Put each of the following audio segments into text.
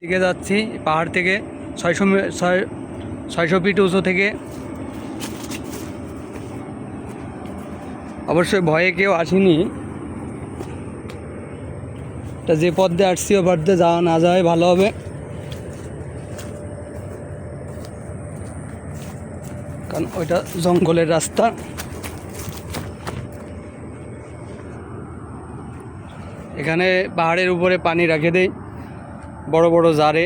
দিকে যাচ্ছি পাহাড় থেকে 600 ফিট উঁচু থেকে। অবশ্যই ভয়ে কেউ আসেনি, তা যে পথ দিয়ে আসছি ও পথ দিয়ে যাওয়া না যাওয়াই ভালো হবে, কারণ ওইটা জঙ্গলের রাস্তা। এখানে পাহাড়ের উপরে পানি রেখে দেয় বড় বড় জারে।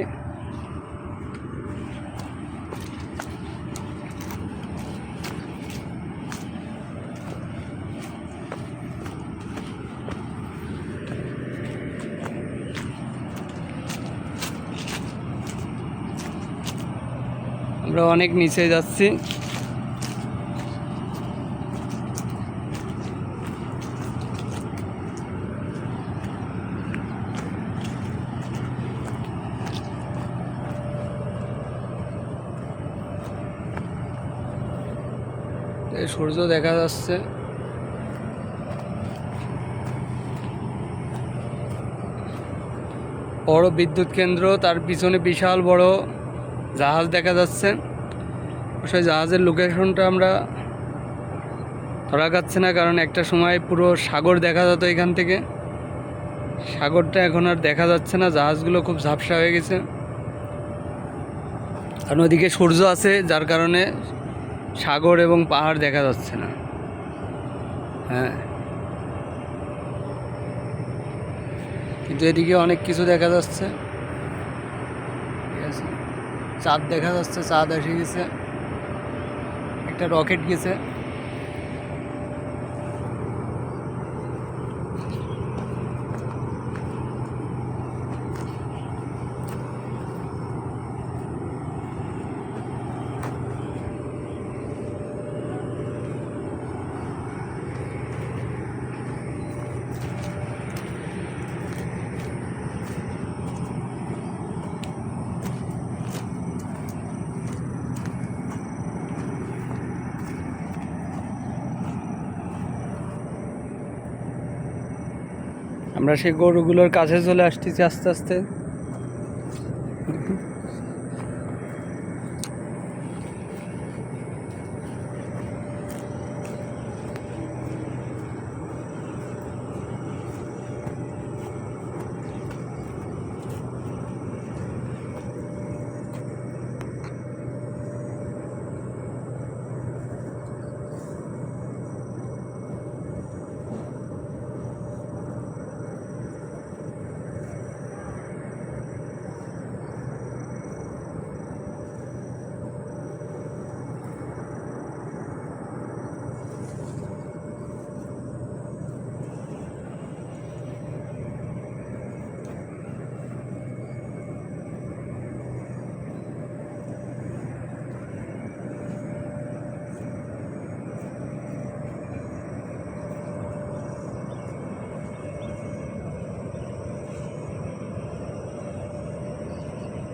আমরা অনেক নিচে যাচ্ছি। সূর্য দেখা যাচ্ছে। বড় বিদ্যুৎ কেন্দ্র, তার পিছনে বিশাল বড় জাহাজ দেখা যাচ্ছে। অবশ্যই জাহাজের লোকেশনটা আমরা ধরা যাচ্ছে না, কারণ একটা সময় পুরো সাগর দেখা যেত এখান থেকে। সাগরটা এখন আর দেখা যাচ্ছে না, জাহাজগুলো খুব ঝাপসা হয়ে গেছে। আর ওদিকে সূর্য আছে, যার কারণে সাগর এবং পাহাড় দেখা যাচ্ছে না। হ্যাঁ, কিন্তু এদিকে অনেক কিছু দেখা যাচ্ছে। ঠিক আছে, চাঁদ দেখা যাচ্ছে, চাঁদ এসে গেছে, একটা রকেট গেছে। আমরা সেই গরুগুলোর কাছে চলে আসতেছি আস্তে আস্তে।